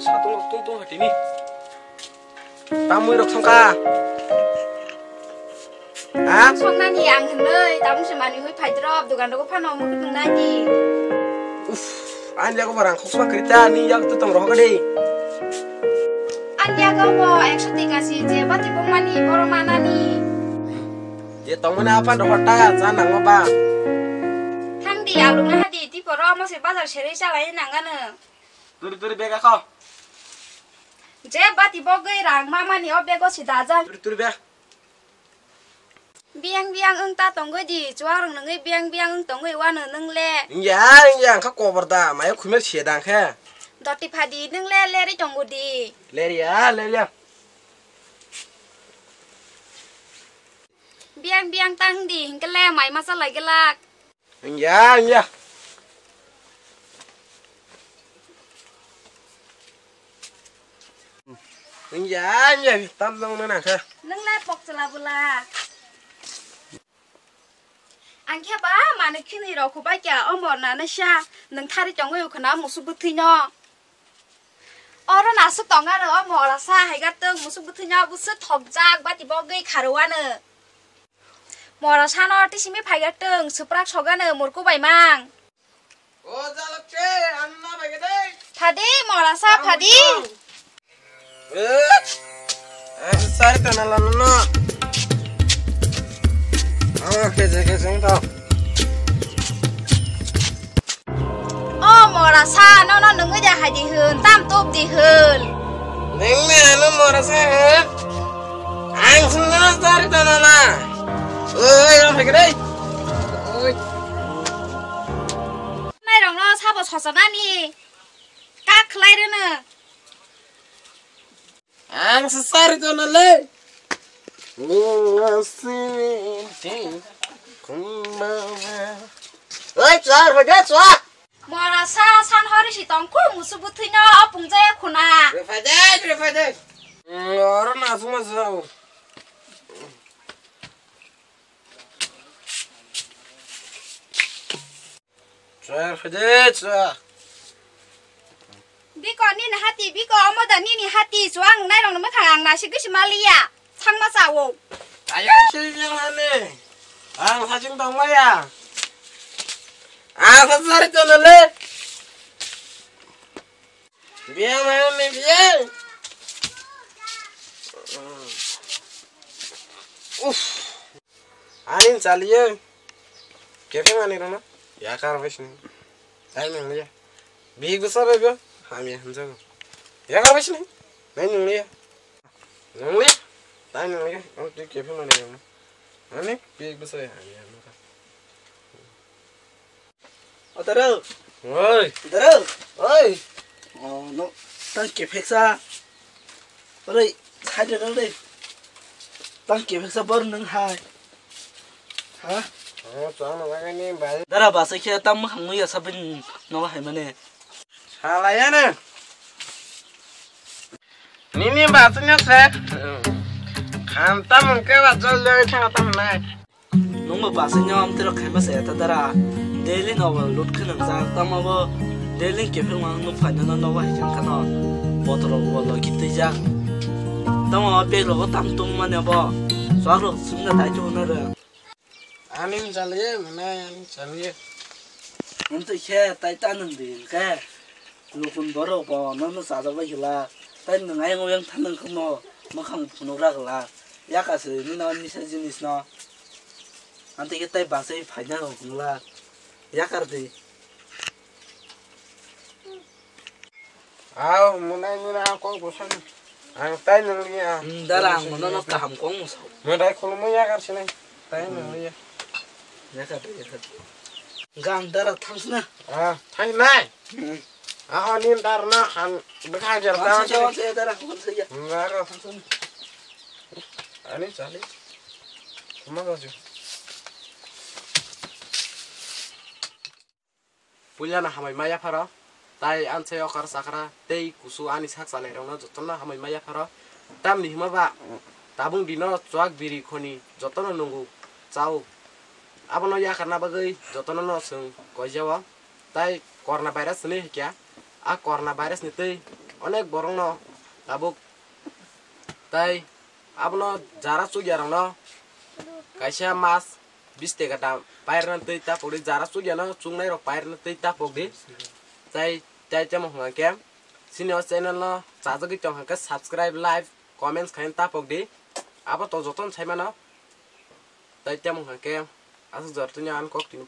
사동 뚱뚱 하더니 땀을 럭성가 아? 성난이 양흔을 나무시만이 hui phải drop 두간다고 파노 뭐 그런 나지 우프 안냐고 말랑 koksuba kerja nih yang tutong roh gede 안야 그거 엑소팅가시 제 바티 봉만이 보러마나니 je tong mana apa roh ta sana ngoba 탕디 알롱나 하디 디 보러 뭐세 바자 세레샤라이 난가는 turi bega kau 제 바티 버거이랑 마마니 어베고 시다자 turi bega biang 응따 동거디 좋아랑 능의 biang 응동의 와는 능래 yang kau kober ta maya kumet siedang ke 더티 파디 능래 레리 동거디 leria biang tangdi hingkelé mai masalah gelak ya tam dong mana ke 능래 뻑슬라불라 안캬 봐 마네 키니로 고바야 어머 나나샤 능 타리 정의 그나 무슨 부티냐 어른 아스 덩가르 어머 라사 하이가 뜨 무슨 부티냐 무슨 덕작 바티 버거이 가르와는 뭐라사너 티시미 파이가 뜨 스프락 서가는 모르고 바이망 오자럭제 안나 바게데 파디 뭐라사 파디 sari kenalan no keseng tau 뭐라사 너너 능의 자 하디 흔 땀톱 디 흔 nengme anu morasa ang sunna sari tanana yang bagede 나이랑 너 사보 서서나니 까 클라이르는 ang sari tanale oi char bagede chwa 뭐라사 산허리시 덩쿨 무슨 부트냐 봉자야 코나 Refade. Orang langsung masuk. Refade. 비거 니는 하티 비거 어머다 니니 하티 좋아하는 나이랑 너무 강한 나시 그시 말이야 상마사오 Ayo 실명하네. 아 사진 동마야. 아 사살이 떠날래. 미안해 미안. Anin chaliye. Kefe mane rona? Ya kar vishni. Ai nang liya. Big sara go. Hami hanjago. Ya kar vishni. Nai nang liya. Nang liya. Tai nang liya. Oh tu kefe mane rona. Ane big sara ya. Otaro, Oi. oi. Nó tăng kịp hết xa. Ở đây, hai đứa đó đây. Tăng kịp hết xa bớt nâng hai. Hả? Chong nó cái ni bài. Đó là bà sẽ kia tăng mức hàng nuôi ở sao bên nó hay mà nè. Halaya nè. Nini bahasanya set. Khantam ke bajol dari khantam này. Nó mà bà sẽ nhau thì nó khai mà sẽ ta đó là daily nó vào lút khăn hàng ra tăng mà vào daily kịp hết mà nó phải nó vào hiện khăn nó bỏ thở vào lo kịp tới ra. Tăng mà bây giờ có tăng tung mà nè bỏ xóa được xuống là tại chỗ nó rồi. Anin chaliye mana anin chaliye. Nó tới xe tay ta nâng điện cái lúc con bỏ rồi bỏ nó xả ra vậy là tay nâng ai ngồi thằng nâng không mà không nó ra là giá cả sự nó như thế gì nó anh thấy cái tay bà sẽ phải nhớ cũng là giá cả thì Muna ni na ako kusan. Ang tay nang liya. darang nó cả hầm quán một số Mo dai kholo mo ya kar sine. Tay nang liya. giá cả gang darah thang na Thay nai. Anin darna han bekajar ta. saya darah bukan saja Ngaro. Anin chali. Kuma gaju. Pulyana hamai maya phara. Tai an se okar sakra tei kusu ani sak sale rona jotona hamai maya phara. Tam ni hima tabung dino chuak biri khoni jotona nungu chau abono ya karna bagai jotona no sung kojawa tai corona virus ni kya a corona virus ni tei অনেক বড় ন লাবুক তাই আপনো যারা চুগিয়া রং ন কাইসা মাছ 20 টাকা দাম পায়রনা তৈ তা পড়ি যারা চুগিয়া ন চুংনাই রক পায়রনা তৈ তা পড়ি তাই তাই তেম হঙ্গা কেম সিনিয়র চ্যানেল ন চাজগি চং হাকে সাবস্ক্রাইব লাইক কমেন্টস খাইন তা পড়ি আবার তো যতন ছাইমা ন তাই তেম হঙ্গা কেম আসু জরতুনি আন কক তিন